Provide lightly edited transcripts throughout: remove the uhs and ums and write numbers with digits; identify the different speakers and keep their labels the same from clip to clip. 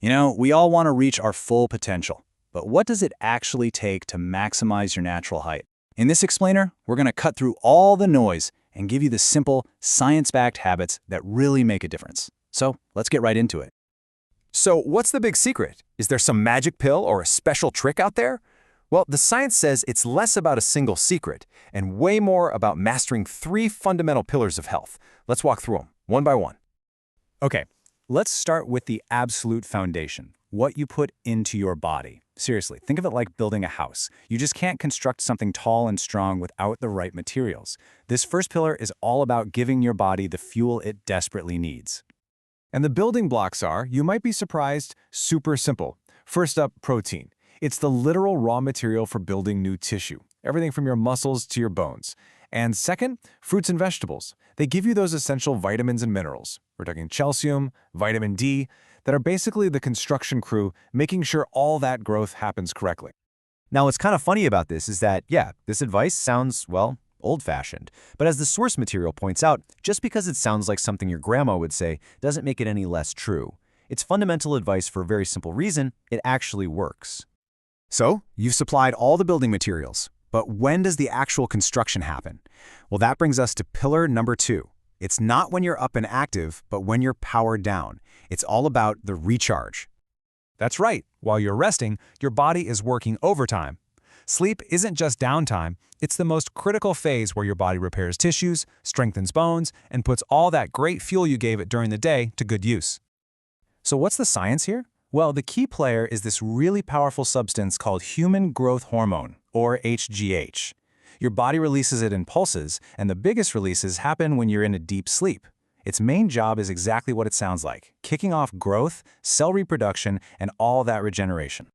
Speaker 1: We all want to reach our full potential, but what does it actually take to maximize your natural height? In this explainer, we're going to cut through all the noise and give you the simple, science-backed habits that really make a difference. So let's get right into it.
Speaker 2: So what's the big secret? Is there some magic pill or a special trick out there? Well, the science says it's less about a single secret and way more about mastering 3 fundamental pillars of health. Let's walk through them, one by one.
Speaker 1: Okay, let's start with the absolute foundation, what you put into your body. Seriously, think of it like building a house. You just can't construct something tall and strong without the right materials. This first pillar is all about giving your body the fuel it desperately needs.
Speaker 2: And the building blocks are, you might be surprised, super simple. First up, protein. It's the literal raw material for building new tissue, everything from your muscles to your bones. And second, fruits and vegetables. They give you those essential vitamins and minerals. We're talking calcium, vitamin D, that are basically the construction crew making sure all that growth happens correctly.
Speaker 3: Now, what's kind of funny about this is that, this advice sounds, well, old-fashioned. But as the source material points out, just because it sounds like something your grandma would say doesn't make it any less true. It's fundamental advice for a very simple reason: it actually works.
Speaker 4: So, you've supplied all the building materials, but when does the actual construction happen? Well, that brings us to pillar number 2. It's not when you're up and active, but when you're powered down. It's all about the recharge.
Speaker 2: That's right. While you're resting, your body is working overtime. Sleep isn't just downtime, it's the most critical phase where your body repairs tissues, strengthens bones, and puts all that great fuel you gave it during the day to good use.
Speaker 1: So what's the science here? Well, the key player is this really powerful substance called human growth hormone, or HGH. Your body releases it in pulses, and the biggest releases happen when you're in a deep sleep. Its main job is exactly what it sounds like: kicking off growth, cell reproduction, and all that regeneration.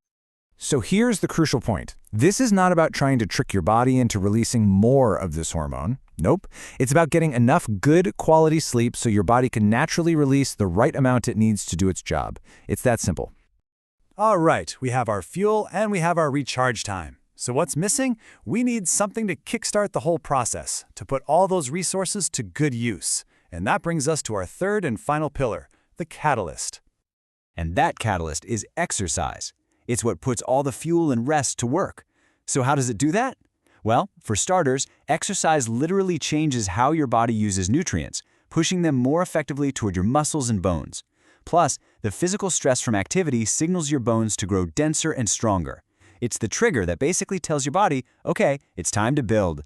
Speaker 4: So here's the crucial point. This is not about trying to trick your body into releasing more of this hormone. Nope. It's about getting enough good quality sleep so your body can naturally release the right amount it needs to do its job. It's that simple.
Speaker 1: All right, we have our fuel and we have our recharge time. So what's missing? We need something to kickstart the whole process, to put all those resources to good use. And that brings us to our third and final pillar, the catalyst.
Speaker 3: And that catalyst is exercise. It's what puts all the fuel and rest to work. So how does it do that? Well, for starters, exercise literally changes how your body uses nutrients, pushing them more effectively toward your muscles and bones. Plus, the physical stress from activity signals your bones to grow denser and stronger. It's the trigger that basically tells your body, okay, it's time to build.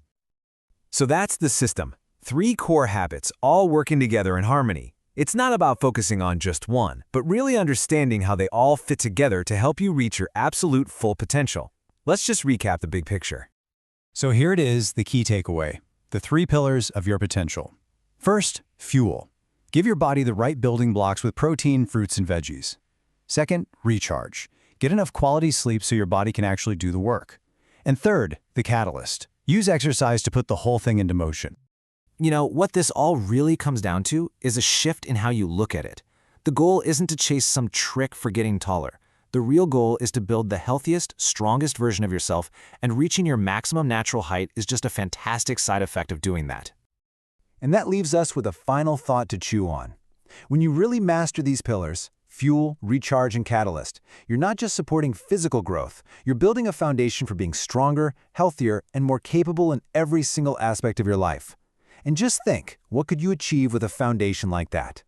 Speaker 2: So that's the system. 3 core habits, all working together in harmony. It's not about focusing on just one, but really understanding how they all fit together to help you reach your absolute full potential. Let's just recap the big picture.
Speaker 1: So here it is, the key takeaway, the 3 pillars of your potential. First, fuel. Give your body the right building blocks with protein, fruits, and veggies. Second, recharge. Get enough quality sleep so your body can actually do the work. And third, the catalyst. Use exercise to put the whole thing into motion.
Speaker 5: What this all really comes down to is a shift in how you look at it. The goal isn't to chase some trick for getting taller. The real goal is to build the healthiest, strongest version of yourself, and reaching your maximum natural height is just a fantastic side effect of doing that.
Speaker 1: And that leaves us with a final thought to chew on. When you really master these pillars, fuel, recharge, and catalyst, you're not just supporting physical growth, you're building a foundation for being stronger, healthier, and more capable in every single aspect of your life. And just think, what could you achieve with a foundation like that?